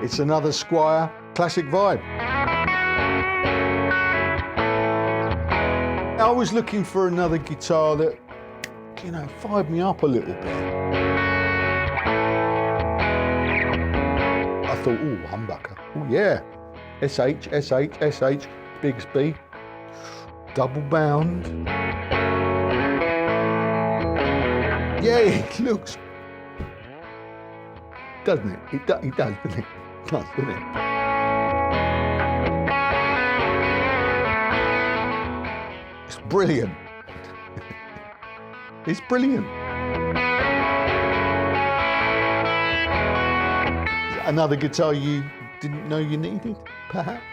It's another Squier classic vibe. I was looking for another guitar that, you know, fired me up a little bit. I thought, oh, humbucker. Oh yeah, SH, Bigsby, double bound. Yeah, it looks, doesn't it? It does, doesn't it? It does, doesn't it? It's brilliant. It's brilliant. Another guitar you didn't know you needed, perhaps?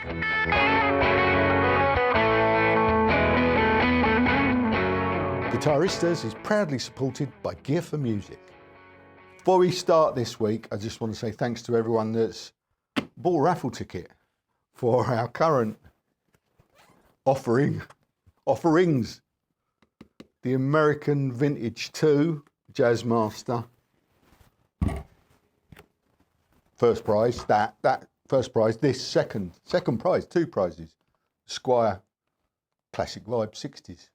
Guitaristas is proudly supported by Gear for Music. Before we start this week, I just want to say thanks to everyone that's bought a raffle ticket for our current offerings. The American Vintage 2 Jazzmaster. First prize, that first prize. This second prize, 2 prizes. Squier Classic Vibe 60s.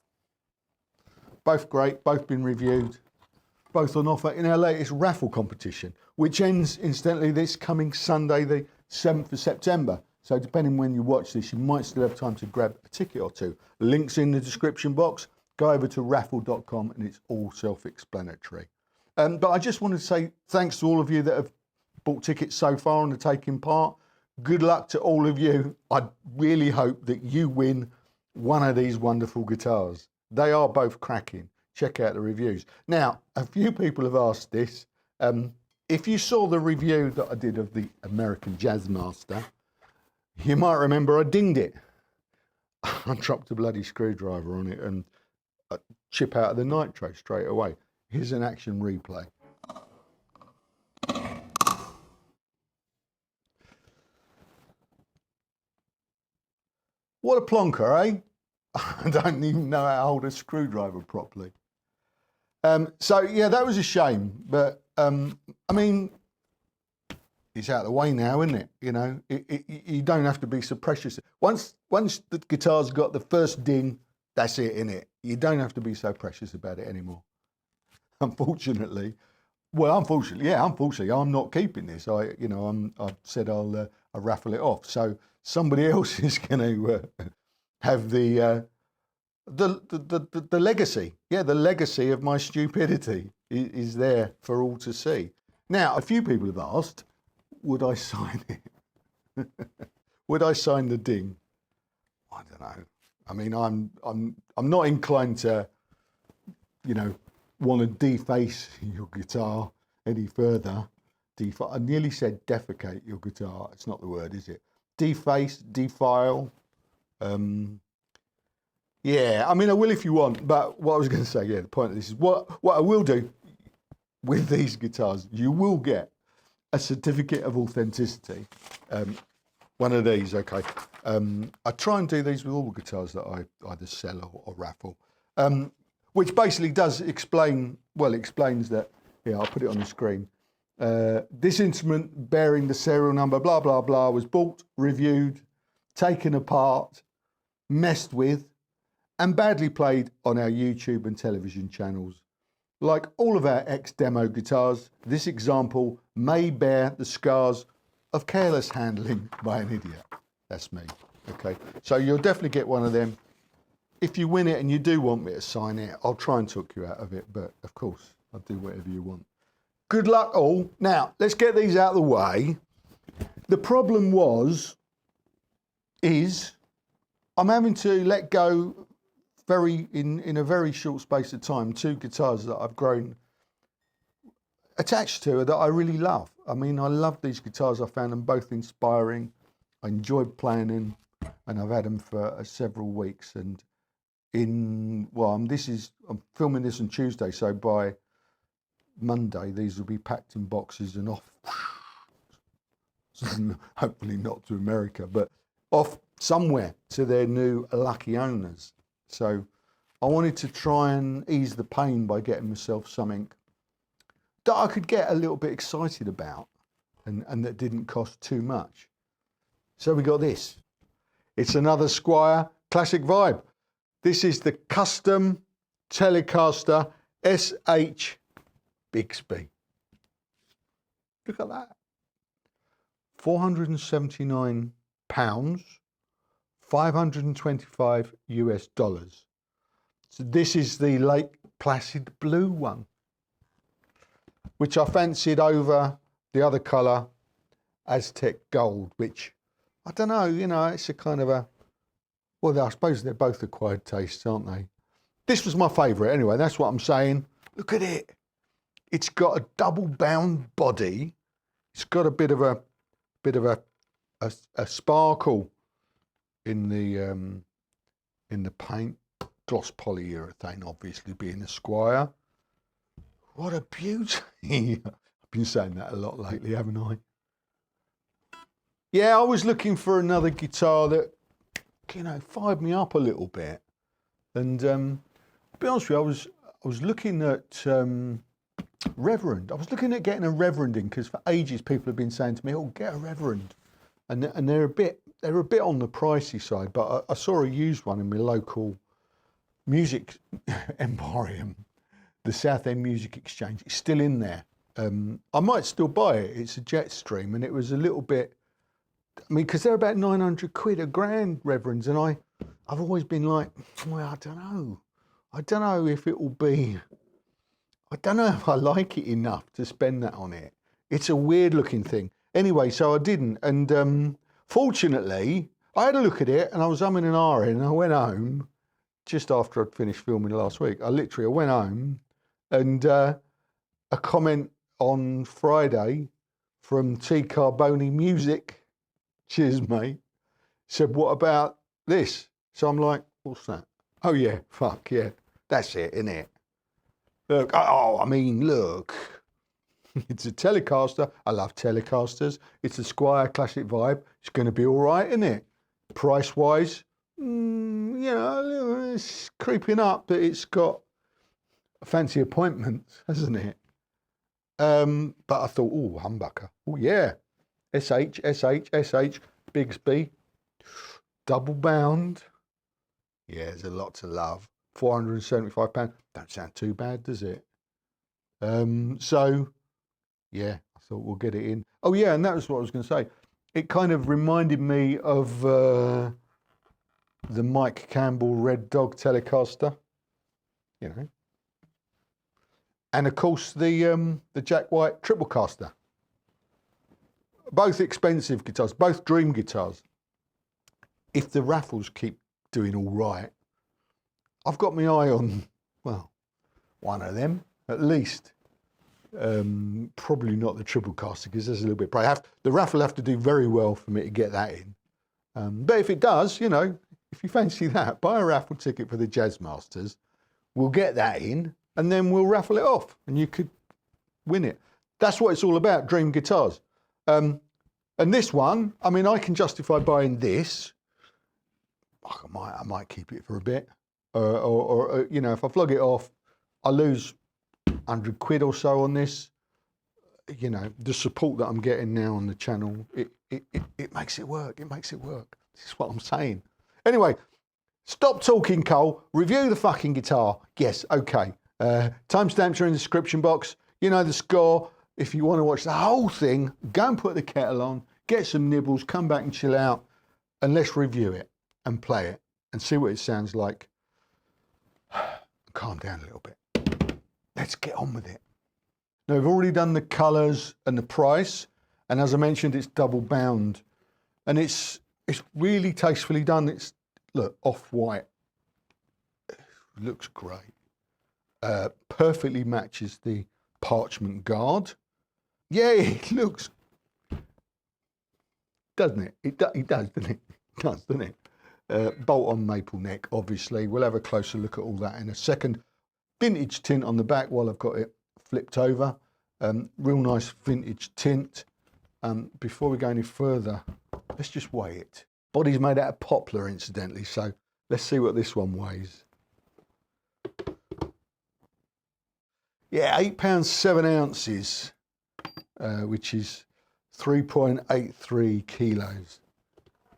Both great, both been reviewed, both on offer in our latest raffle competition, which ends incidentally this coming Sunday, the 7th of September. So depending when you watch this, you might still have time to grab a ticket or two. Links in the description box. Go over to raffle.com and it's all self-explanatory. But I just wanted to say thanks to all of you that have bought tickets so far and are taking part. Good luck to all of you. I really hope that you win one of these wonderful guitars. They are both cracking. Check out the reviews. Now, a few people have asked this. If you saw the review that I did of the American Jazzmaster, you might remember I dinged it. I dropped a bloody screwdriver on it and a chip out of the nitro straight away. Here's an action replay. What a plonker, eh? I don't even know how to hold a screwdriver properly. So yeah, that was a shame, but I mean, it's out of the way now, isn't it? You know, you don't have to be so precious. Once the guitar's got the first ding, that's it, innit? You don't have to be so precious about it anymore. Unfortunately, unfortunately, I'm not keeping this. I've said I'll raffle it off. So somebody else is going to have the legacy. Yeah, the legacy of my stupidity is there for all to see. Now, a few people have asked, would I sign it? Would I sign the ding? I don't know. I mean, I'm not inclined to, you know, want to deface your guitar any further. I nearly said defecate your guitar. It's not the word, is it? Deface, defile. Yeah, I mean, I will if you want. But what I was going to say, yeah, the point of this is what I will do with these guitars. You will get a certificate of authenticity. One of these, okay. I try and do these with all the guitars that I either sell or raffle, which basically does explains that, yeah, I'll put it on the screen. This instrument bearing the serial number, blah, blah, blah, was bought, reviewed, taken apart, messed with, and badly played on our YouTube and television channels. Like all of our ex-demo guitars, this example may bear the scars of careless handling by an idiot. That's me, okay? So you'll definitely get one of them. If you win it and you do want me to sign it, I'll try and talk you out of it, but of course, I'll do whatever you want. Good luck all. Now, let's get these out of the way. The problem is, I'm having to let go in a very short space of time, 2 guitars that I've grown attached to that I really love. I mean, I love these guitars. I found them both inspiring. I enjoyed playing them, and I've had them for several weeks. And I'm filming this on Tuesday, so by Monday these will be packed in boxes and off. Hopefully not to America, but off somewhere to their new lucky owners. So I wanted to try and ease the pain by getting myself something that I could get a little bit excited about. and that didn't cost too much. So we got this. It's another Squier classic vibe. This is the custom Telecaster SH Bigsby. Look at that. £479, $525 US. So this is the Lake Placid blue one, which I fancied over the other colour, Aztec gold, which I don't know, you know, it's a kind of a, well, I suppose they're both acquired tastes, aren't they? This was my favourite anyway, that's what I'm saying. Look at it. It's got a double bound body. It's got a bit of a sparkle in the paint. Gloss polyurethane, obviously being a Squier. What a beauty. I've been saying that a lot lately, haven't I? Yeah, I was looking for another guitar that, you know, fired me up a little bit. And to be honest with you, I was looking at Reverend. I was looking at getting a Reverend in, because for ages people have been saying to me, "Oh, get a Reverend," and they're a bit on the pricey side. But I saw a used one in my local music emporium, the South End Music Exchange. It's still in there. I might still buy it. It's a Jetstream, and it was a little bit. I mean, because they're about 900 quid, a grand Reverends, and I've always been like, well, I don't know. I don't know if it will be. I don't know if I like it enough to spend that on it. It's a weird looking thing. Anyway, so I didn't. And fortunately, I had a look at it and I was umming and ahhing, and I went home just after I'd finished filming last week. I went home, and a comment on Friday from T Carboni Music, cheers mate, said, "What about this?" So I'm like, what's that? Oh yeah, fuck yeah, that's it, innit? Look, oh, I mean, look, it's a Telecaster. I love Telecasters. It's a Squier classic vibe. It's going to be all right, isn't it? Price-wise, you know, it's creeping up, but it's got fancy appointments, hasn't it? But I thought, oh, humbucker. Oh, yeah. SH, Bigsby, double bound. Yeah, there's a lot to love. £475. Don't sound too bad, does it? So, yeah, I thought we'll get it in. Oh, yeah, and that was what I was going to say. It kind of reminded me of the Mike Campbell Red Dog Telecaster, you know. And, of course, the Jack White Triplecaster. Both expensive guitars, both dream guitars. If the raffles keep doing all right, I've got my eye on, well, one of them at least. Probably not the Triplecaster, because there's a little bit. The raffle will have to do very well for me to get that in. But if it does, you know, if you fancy that, buy a raffle ticket for the Jazzmasters. We'll get that in, and then we'll raffle it off, and you could win it. That's what it's all about, dream guitars. And this one, I mean, I can justify buying this. I might keep it for a bit. Or you know, if I flog it off, I lose 100 quid or so on this. You know, the support that I'm getting now on the channel, it makes it work. It makes it work. This is what I'm saying. Anyway, stop talking, Cole. Review the fucking guitar. Yes, okay. Timestamps are in the description box. You know the score. If you want to watch the whole thing, go and put the kettle on, get some nibbles, come back and chill out, and let's review it and play it and see what it sounds like. Calm down a little bit. Let's get on with it. Now, we've already done the colours and the price, and as I mentioned, it's double bound, and it's really tastefully done. It's, look, off-white. Looks great. Perfectly matches the parchment guard. Yeah, it looks, doesn't it? It does, doesn't it? It does, doesn't it? Bolt-on maple neck, obviously. We'll have a closer look at all that in a second. Vintage tint on the back while I've got it flipped over. Real nice vintage tint. Before we go any further, let's just weigh it. Body's made out of poplar, incidentally, so let's see what this one weighs. Yeah, £8 7 ounces, which is 3.83 kilos.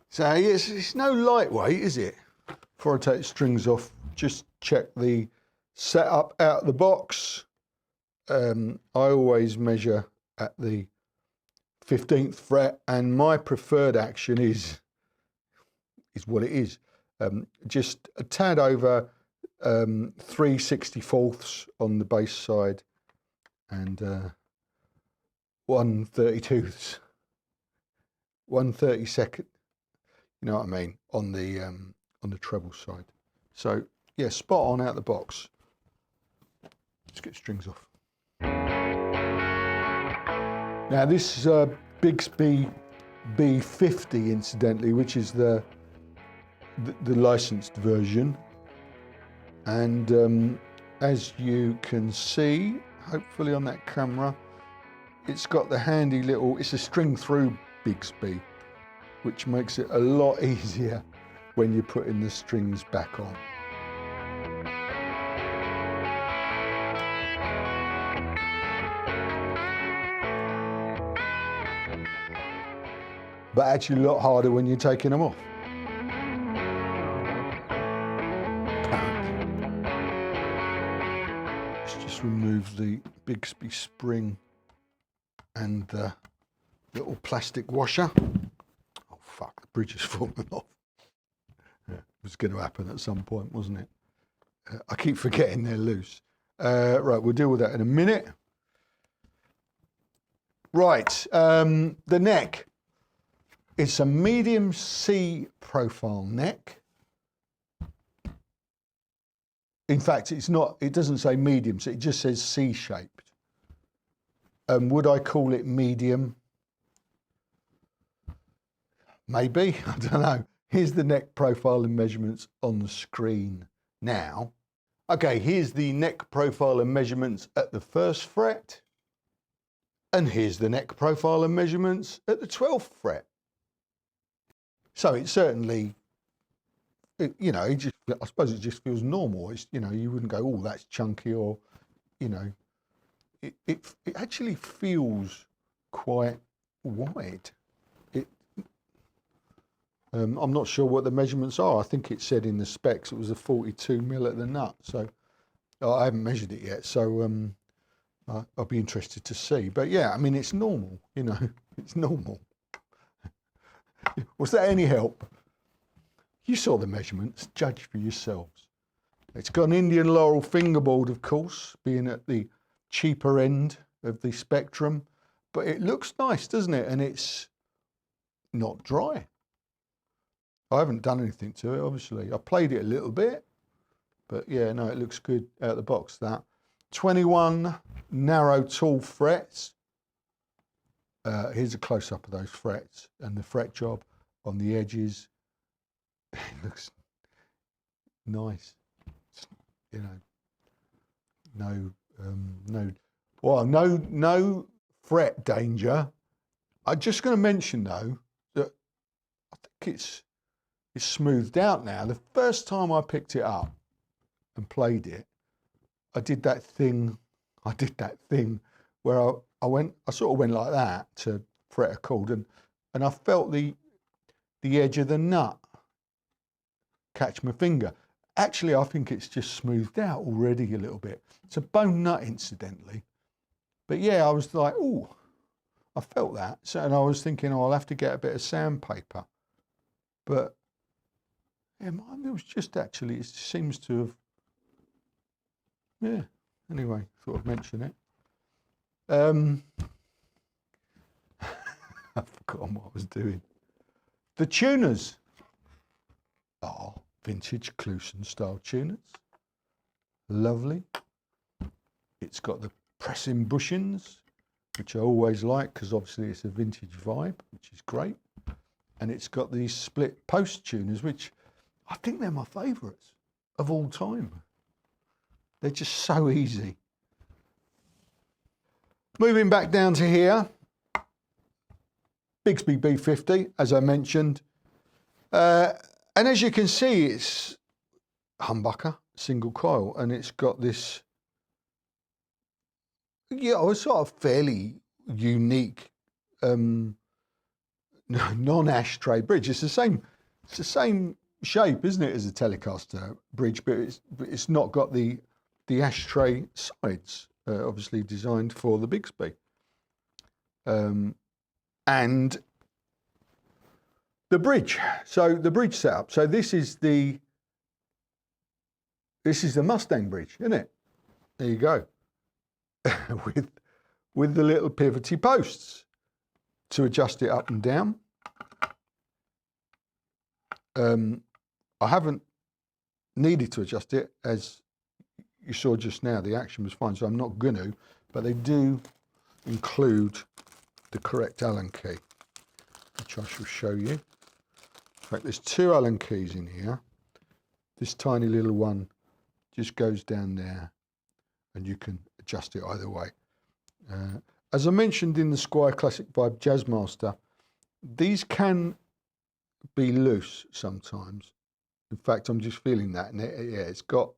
So it's no lightweight, is it? Before I take the strings off, just check the setup out of the box. I always measure at the 15th fret, and my preferred action is what it is. Just a tad over 3/64 on the bass side, and 1/32, 1/32, you know what I mean, on the treble side. So yeah, spot on out the box. Let's get strings off. Now this is a Bigsby B50, incidentally, which is the licensed version, and as you can see, hopefully on that camera, it's got the handy little, it's a string through Bigsby, which makes it a lot easier when you're putting the strings back on. But actually a lot harder when you're taking them off. Let's just remove the Bigsby spring and the little plastic washer. Oh fuck, the bridge has fallen off. Yeah, it was going to happen at some point, wasn't it? I keep forgetting they're loose. Right, we'll deal with that in a minute. Right, the neck. It's a medium C profile neck. In fact, it's not, it doesn't say medium, so it just says C-shaped. Would I call it medium? Maybe, I don't know. Here's the neck profile and measurements on the screen now. Okay, here's the neck profile and measurements at the 1st fret. And here's the neck profile and measurements at the 12th fret. So it certainly, you know, I suppose it just feels normal. It's, you know, you wouldn't go, oh, that's chunky, or, you know, it actually feels quite wide. I'm not sure what the measurements are. I think it said in the specs it was a 42mm at the nut. So I haven't measured it yet. So I'll be interested to see. But yeah, I mean, it's normal, you know, it's normal. Was that any help? You saw the measurements, judge for yourselves. It's got an Indian laurel fingerboard, of course, being at the cheaper end of the spectrum, but it looks nice, doesn't it? And it's not dry. I haven't done anything to it, obviously. I played it a little bit, but yeah, no, it looks good out of the box, that. 21 narrow tall frets. Here's a close-up of those frets and the fret job on the edges. It looks nice, you know. No fret danger. I'm just going to mention though that I think it's smoothed out now. The first time I picked it up and played it, I did that thing where I sort of went like that to fret a chord, and I felt the edge of the nut catch my finger. Actually, I think it's just smoothed out already a little bit. It's a bone nut, incidentally. But yeah, I was like, oh, I felt that. So, and I was thinking, oh, I'll have to get a bit of sandpaper. But yeah, it was just actually, it seems to have, yeah. Anyway, thought I'd mention it. I've forgotten what I was doing. The tuners are vintage Cluson style tuners. Lovely. It's got the pressing bushings, which I always like because obviously it's a vintage vibe, which is great. And it's got these split post tuners, which I think they're my favourites of all time. They're just so easy. Moving back down to here, Bigsby B50, as I mentioned. And as you can see, it's humbucker, single coil, and it's got this, yeah, a sort of fairly unique non-ashtray bridge. It's the same shape, isn't it, as a Telecaster bridge, but it's not got the ashtray sides, obviously designed for the Bigsby. And the bridge. So the bridge setup. So this is the Mustang bridge, isn't it? There you go. with the little pivoty posts to adjust it up and down. I haven't needed to adjust it, as you saw just now. The action was fine, so I'm not going to, but they do include the correct Allen key, which I shall show you. In fact, there's 2 Allen keys in here. This tiny little one just goes down there, and you can adjust it either way. As I mentioned in the Squier Classic Vibe Jazzmaster, these can be loose sometimes. In fact, I'm just feeling that, and it's got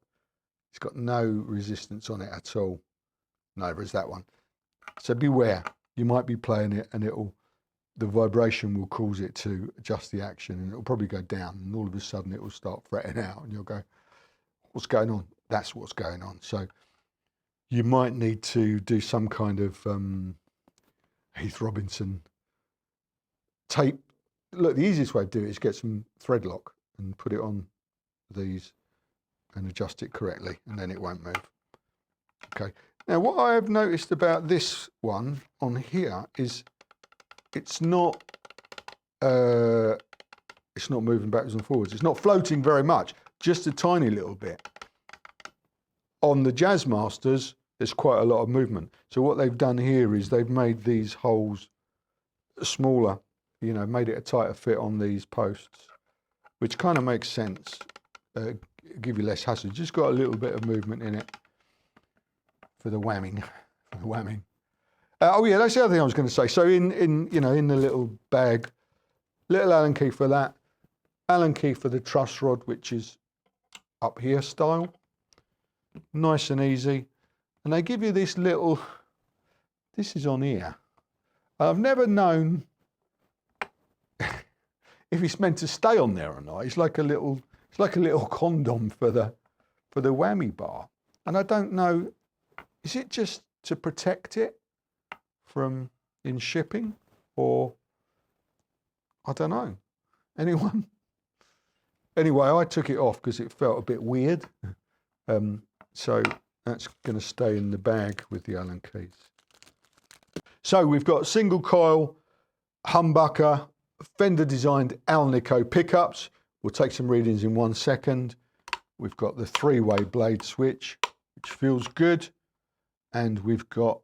no resistance on it at all. Neither is that one. So beware. You might be playing it, and the vibration will cause it to adjust the action, and it'll probably go down, and all of a sudden it will start fretting out, and you'll go, "What's going on?" That's what's going on. So you might need to do some kind of Heath Robinson tape. Look, the easiest way to do it is get some thread lock and put it on these and adjust it correctly, and then it won't move. Okay. Now, what I have noticed about this one on here is it's not moving backwards and forwards. It's not floating very much, just a tiny little bit. On the Jazzmasters, there's quite a lot of movement. So what they've done here is they've made these holes smaller, made it a tighter fit on these posts, which kind of makes sense. Give you less hassle. Just got a little bit of movement in it for the whamming. Oh yeah, that's the other thing I was going to say. So in the little bag, little Allen key for that, Allen key for the truss rod, which is up here style, nice and easy. And they give you this little. This is on here. I've never known if it's meant to stay on there or not. It's like a little condom for the whammy bar, and I don't know. Is it just to protect it from in shipping, or I don't know. Anyone? Anyway, I took it off because it felt a bit weird. So that's going to stay in the bag with the Allen keys. So we've got single coil, humbucker, Fender designed Alnico pickups. We'll take some readings in 1 second. We've got the 3-way blade switch, which feels good. And we've got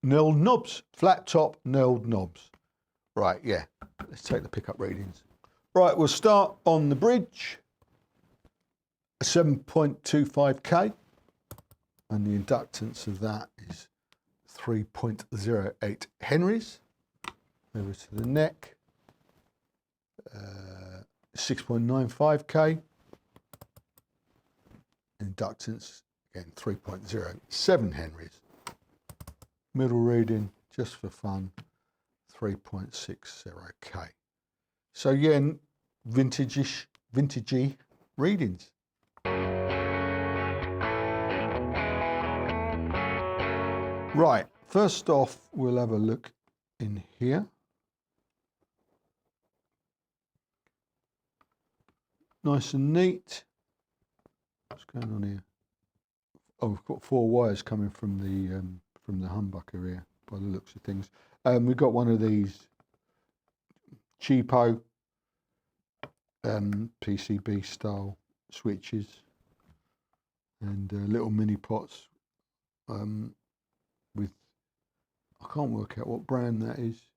knurled knobs, flat top knurled knobs. Right, yeah, let's take the pickup readings. Right, we'll start on the bridge, 7.25K, and the inductance of that is 3.08 Henrys. Over to the neck, 6.95K. Inductance, again, 3.07 Henrys. Middle reading, just for fun, 3.60K. So yeah, vintagey readings. Right, first off, we'll have a look in here. Nice and neat. What's going on here? Oh, we've got 4 wires coming from the humbucker here, by the looks of things. We've got one of these cheapo PCB style switches, and little mini pots with, I can't work out what brand that is.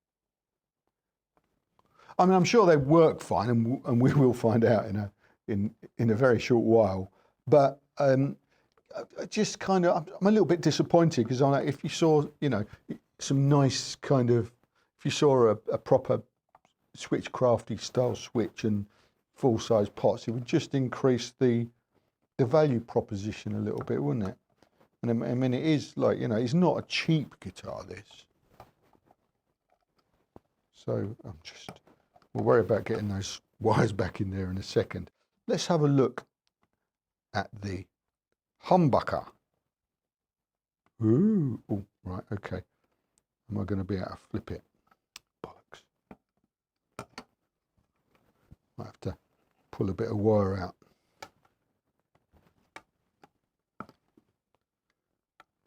I mean, I'm sure they work fine, and we will find out in a very short while. But I just kind of, I'm a little bit disappointed, because if you saw, some nice kind of, if you saw a proper switchcrafty style switch and full size pots, it would just increase the value proposition a little bit, wouldn't it? And I mean, it is like, it's not a cheap guitar, this. So we'll worry about getting those wires back in there in a second. Let's have a look at the humbucker. Ooh, oh, right, okay. Am I going to be able to flip it? Bollocks. Might have to pull a bit of wire out.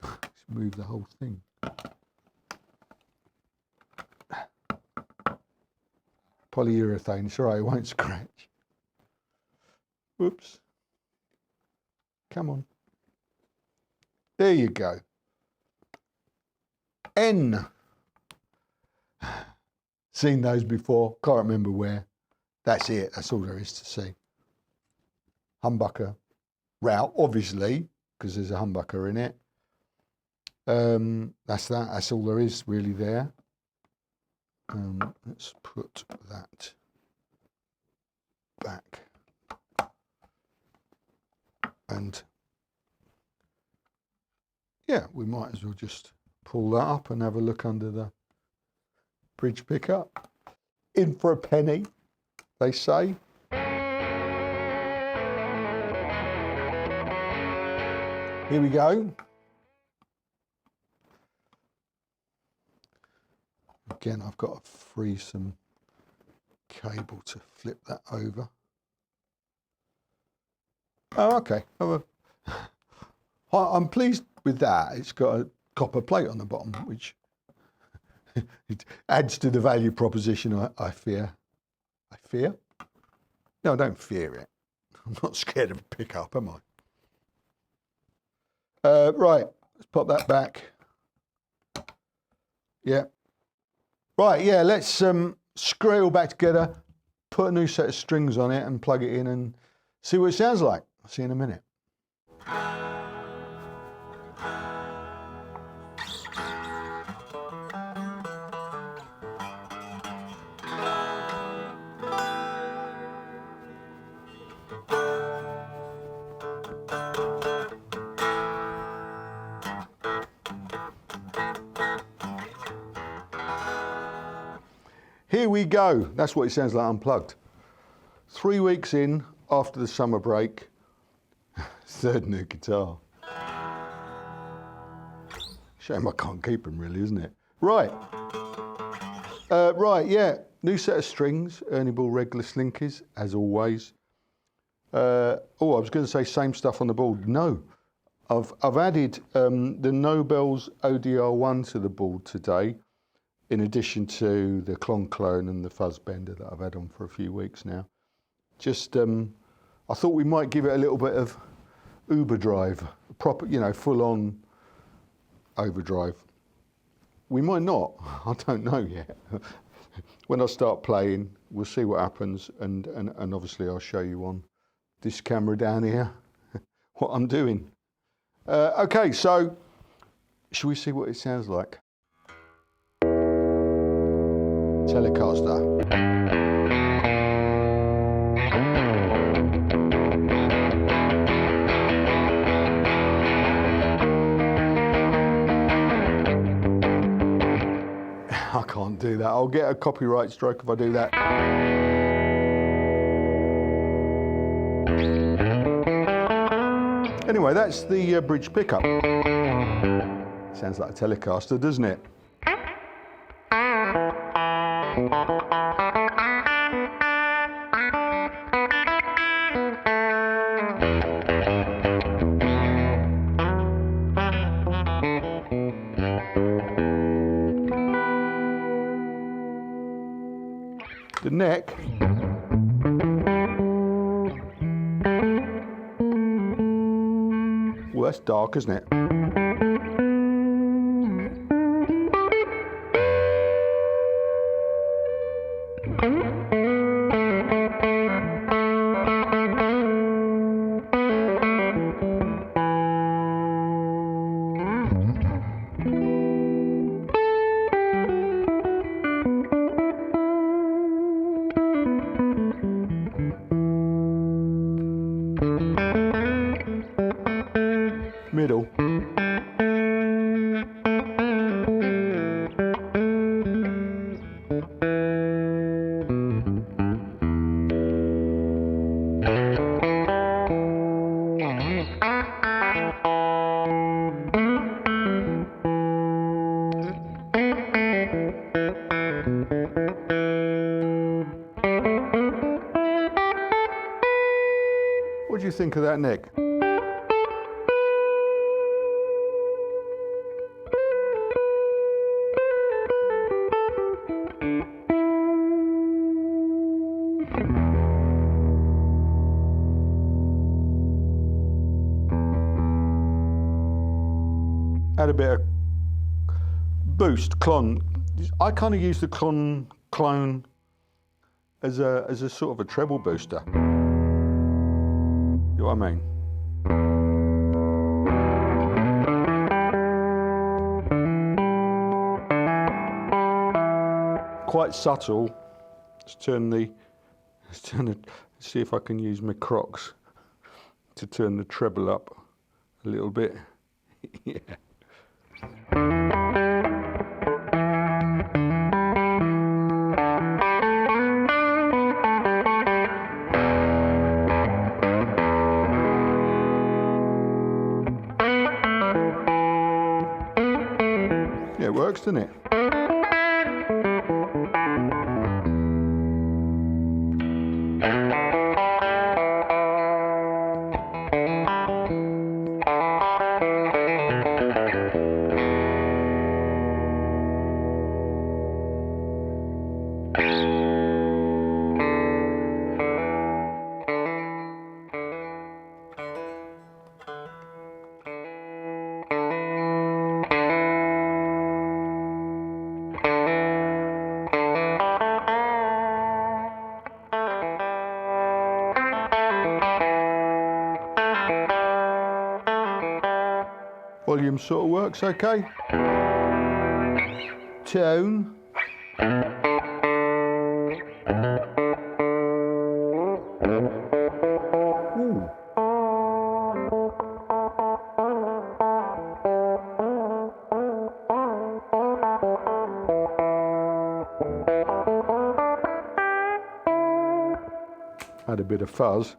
Let's move the whole thing. Polyurethane, it's all right, it won't scratch. Whoops. Come on. There you go. N. Seen those before, can't remember where. That's it, that's all there is to see. Humbucker route, obviously, because there's a humbucker in it. That's all there is really there. Let's put that back. And yeah, we might as well just pull that up and have a look under the bridge pickup. In for a penny, they say. Here we go. Again, I've got to free some cable to flip that over. Oh, okay. I'm pleased with that. It's got a copper plate on the bottom, which it adds to the value proposition, I fear. I fear? No, I don't fear it. I'm not scared of a pickup, am I? Right, let's pop that back. Yeah. Right, yeah, let's screw it all back together, put a new set of strings on it and plug it in and see what it sounds like. I'll see you in a minute. Here we go. That's what it sounds like unplugged. 3 weeks in after the summer break, third new guitar. Shame I can't keep them really, isn't it? Right. Right, yeah. New set of strings, Ernie Ball regular slinkies, as always. Oh, I was going to say same stuff on the board. No. I've added the Nobel's ODR1 to the board today, in addition to the Clone and the Fuzz Bender that I've had on for a few weeks now. Just, I thought we might give it a little bit of overdrive, proper, you know, full-on overdrive. We might not, I don't know yet. When I start playing, we'll see what happens, and obviously I'll show you on this camera down here what I'm doing. Okay, so, shall we see what it sounds like? Telecaster. I can't do that. I'll get a copyright strike if I do that. Anyway, that's the bridge pickup. Sounds like a Telecaster, doesn't it? The neck. Well, that's dark, isn't it? Middle. think of that neck? Add a bit of boost, clone. I kind of use the clone as a sort of a treble booster. You know what I mean? Quite subtle. Let's see if I can use my Crocs to turn the treble up a little bit. Yeah. Yeah, it works, doesn't it? Volume sort of works okay. Tone. Ooh. Add a bit of fuzz.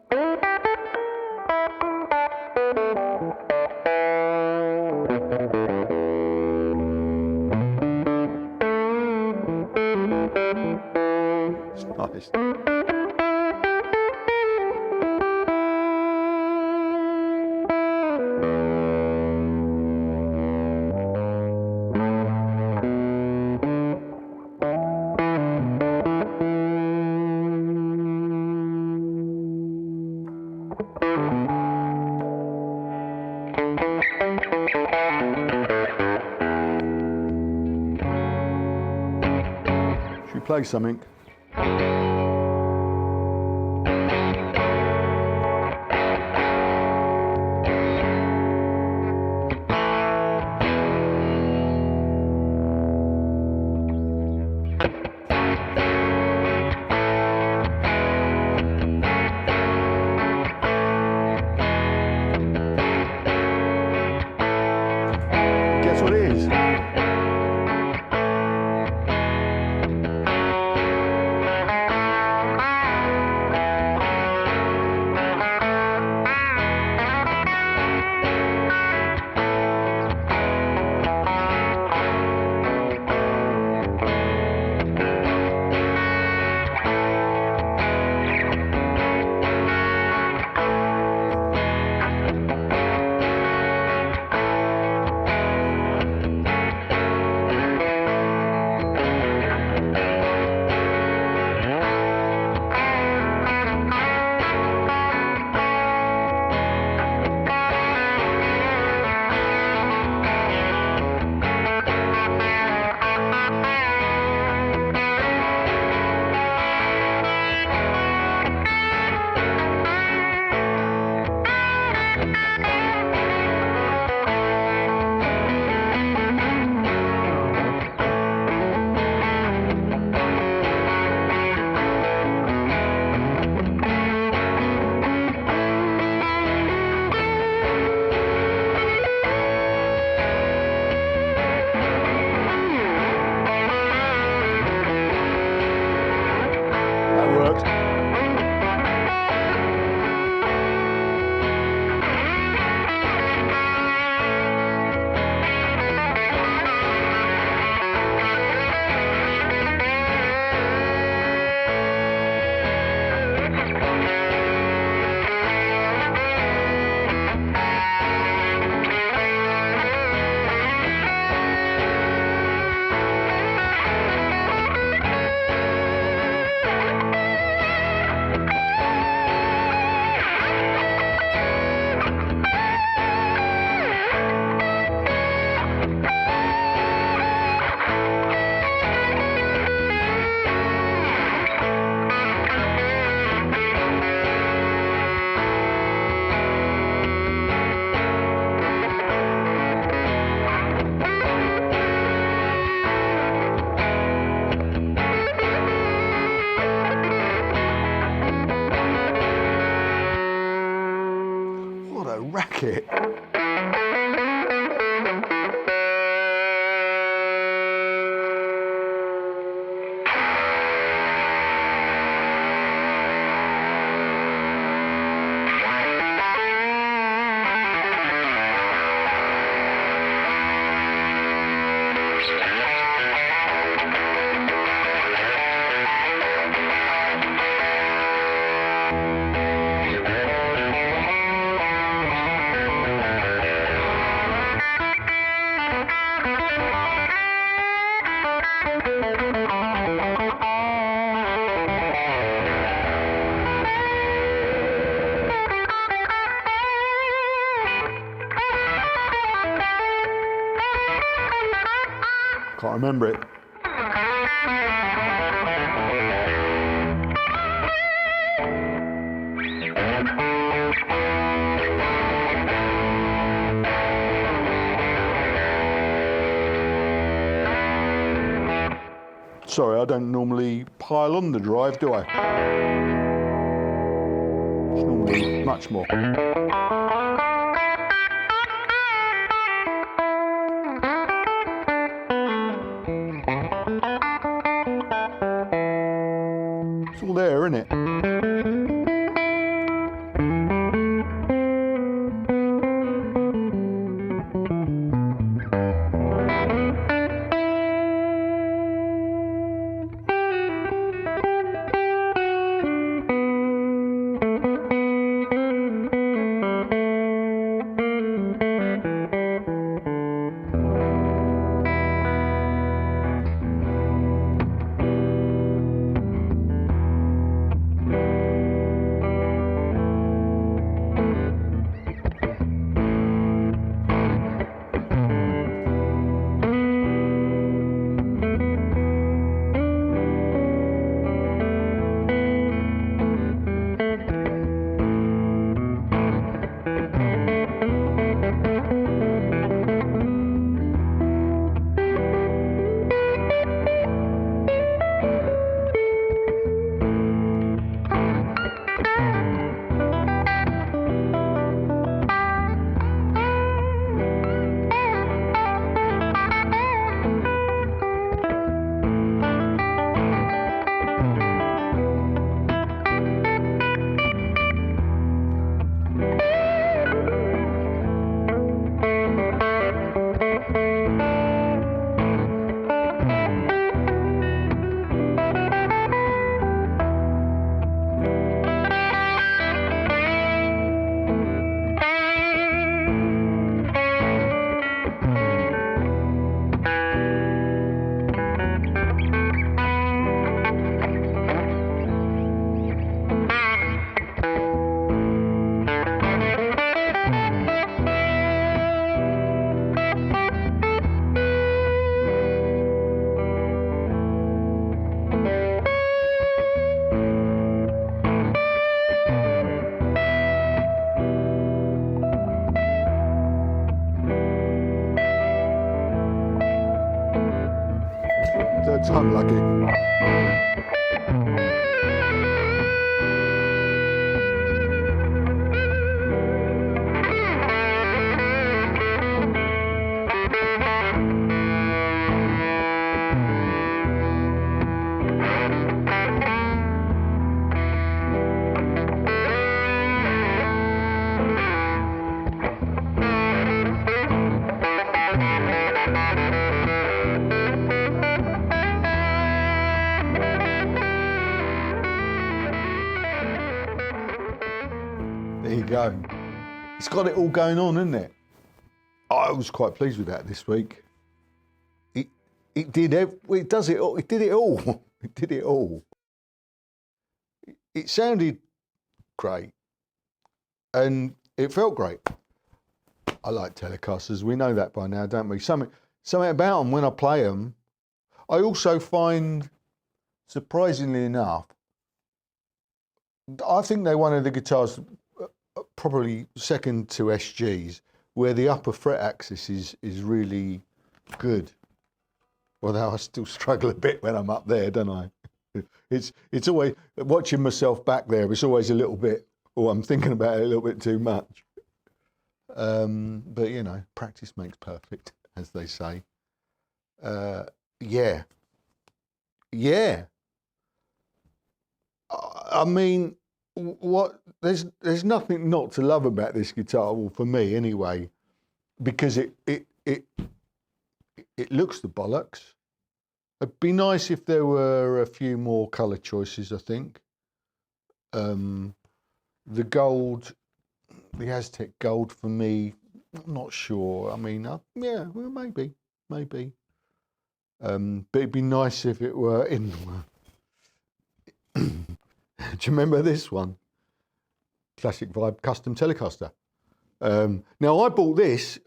Nice. Should we play something? Guess what it is? it. Can't remember it. Sorry, I don't normally pile on the drive, do I? It's normally much more. It's all there, isn't it? That's unlucky. There you go. It's got it all going on, isn't it? I was quite pleased with that this week. It did it does it all. It did it all. It did it all. It sounded great, and it felt great. I like Telecasters. We know that by now, don't we? Something about them when I play them. I also find, surprisingly enough, I think they're one of the guitars, probably second to SGs, where the upper fret axis is really good. Although I still struggle a bit when I'm up there, don't I? It's always, watching myself back there, it's always a little bit, oh, I'm thinking about it a little bit too much. But you know, practice makes perfect, as they say. Yeah, yeah. I mean, what? There's nothing not to love about this guitar. Well, for me anyway, because it looks the bollocks. It'd be nice if there were a few more colour choices, I think. The gold, the Aztec gold for me, I'm not sure. I mean, yeah, well, maybe. But it'd be nice if it were in. Do you remember this one? Classic Vibe Custom Telecaster. Now, I bought this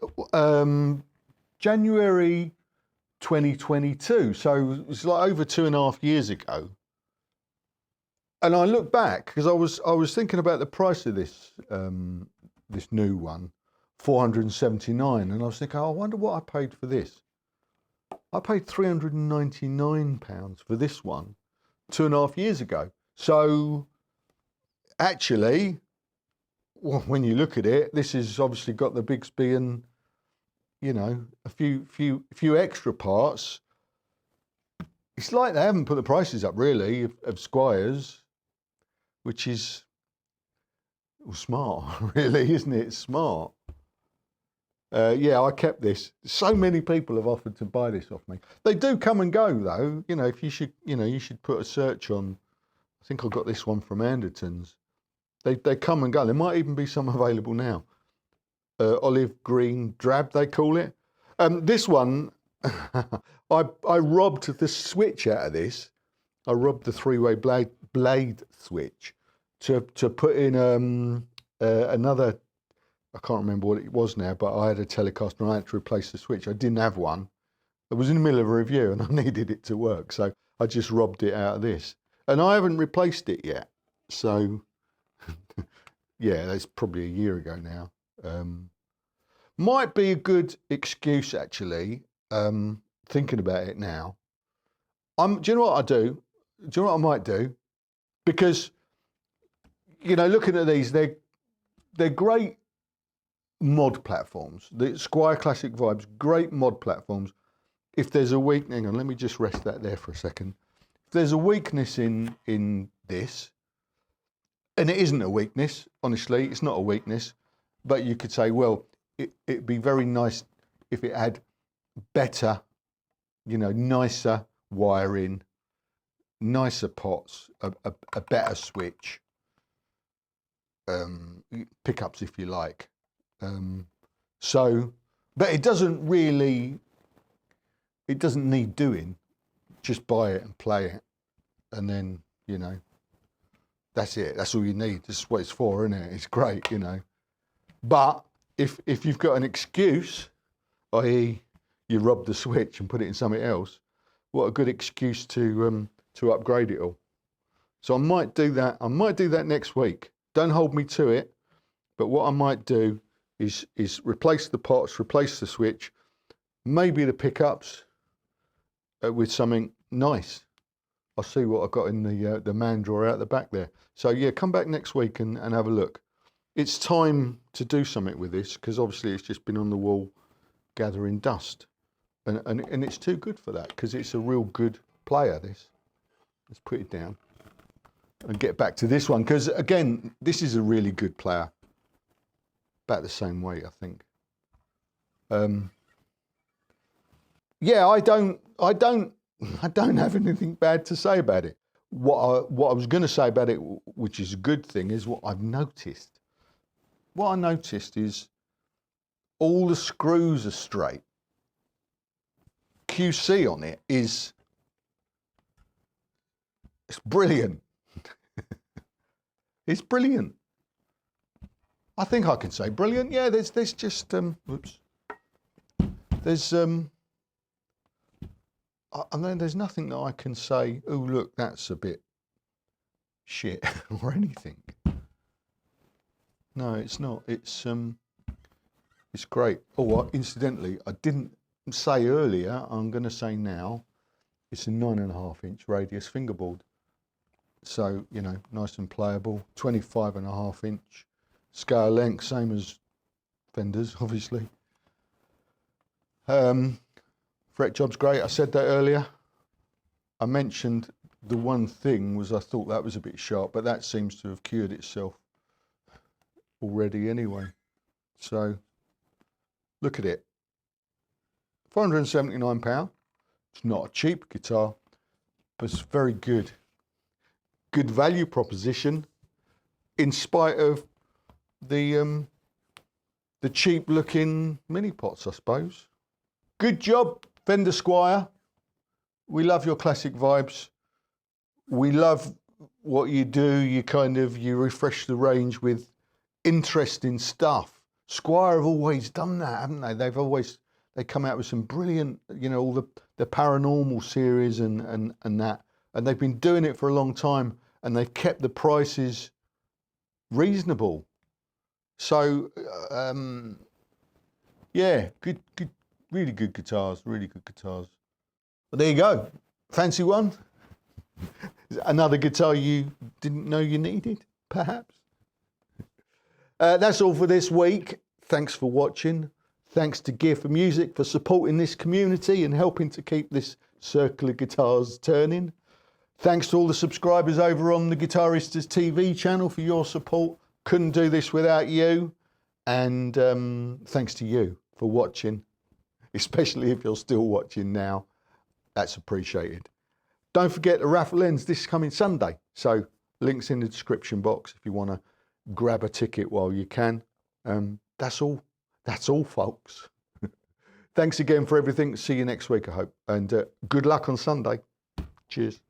January 2022, so it was like over 2.5 years ago. And I look back because I was thinking about the price of this this new one, 479, and I was thinking, oh, I wonder what I paid for this. I paid £399 for this one 2.5 years ago. So actually, well, when you look at it, this has obviously got the Bigsby and, you know, a few extra parts. It's like they haven't put the prices up really of Squiers, which is smart, really, isn't it? It's smart. Yeah, I kept this. So many people have offered to buy this off me. They do come and go though. You know, if you should, you know, you should put a search on. I think I got this one from Anderton's. They come and go. There might even be some available now. Olive green drab, they call it. This one, I robbed the switch out of this. I robbed the three-way blade switch to put in another. I can't remember what it was now, but I had a Telecaster and I had to replace the switch. I didn't have one. I was in the middle of a review and I needed it to work, so I just robbed it out of this. And I haven't replaced it yet. So, yeah, that's probably a year ago now. Might be a good excuse, actually, thinking about it now. Do you know what I do? Do you know what I might do? Because, you know, looking at these, they're great mod platforms. The Squier Classic Vibes, great mod platforms. If there's a weak, hang on, let me just rest that there for a second. If there's a weakness in this, and it isn't a weakness, honestly, it's not a weakness, but you could say, well, it'd be very nice if it had better, you know, nicer wiring, nicer pots, a better switch, pickups if you like. So, but it doesn't need doing. Just buy it and play it, and then, you know, that's it. That's all you need. This is what it's for, isn't it? It's great, you know. But if you've got an excuse, i.e., you rob the switch and put it in something else, what a good excuse to upgrade it all. So I might do that. I might do that next week. Don't hold me to it. But what I might do is replace the pots, replace the switch, maybe the pickups with something nice. I'll see what I've got in the man drawer out the back there. So yeah, come back next week and have a look. It's time to do something with this because obviously it's just been on the wall gathering dust. And it's too good for that because it's a real good player, this. Let's put it down and get back to this one because, again, this is a really good player. About the same weight, I think. Yeah, I don't have anything bad to say about it. What I was going to say about it, which is a good thing, is what I've noticed. What I noticed is all the screws are straight. QC on it is, it's brilliant. It's brilliant. I think I can say brilliant. Yeah, there's just whoops. There's I mean, there's nothing that I can say, oh look, that's a bit shit or anything. No, it's not. It's great. Oh, incidentally, I didn't say earlier, I'm going to say now, it's a 9.5-inch radius fingerboard. So, you know, nice and playable. 25.5-inch scale length, same as Fenders, obviously. Fret job's great. I said that earlier. I mentioned the one thing was I thought that was a bit sharp, but that seems to have cured itself already anyway. So look at it. £479. It's not a cheap guitar, but it's very good. Good value proposition in spite of the cheap looking mini pots, I suppose. Good job, Fender Squier. We love your classic vibes. We love what you do. You refresh the range with interesting stuff. Squier have always done that, haven't they? They come out with some brilliant, all the paranormal series and that. And they've been doing it for a long time, and they've kept the prices reasonable. So, yeah, good, really good guitars, really good guitars. But there you go. Fancy one? Another guitar you didn't know you needed, perhaps? That's all for this week. Thanks for watching. Thanks to Gear for Music for supporting this community and helping to keep this circle of guitars turning. Thanks to all the subscribers over on the Guitaristas TV channel for your support. Couldn't do this without you. And thanks to you for watching, especially if you're still watching now. That's appreciated. Don't forget the raffle ends this coming Sunday. So links in the description box if you want to grab a ticket while you can. That's all. That's all, folks. Thanks again for everything. See you next week, I hope. And good luck on Sunday. Cheers.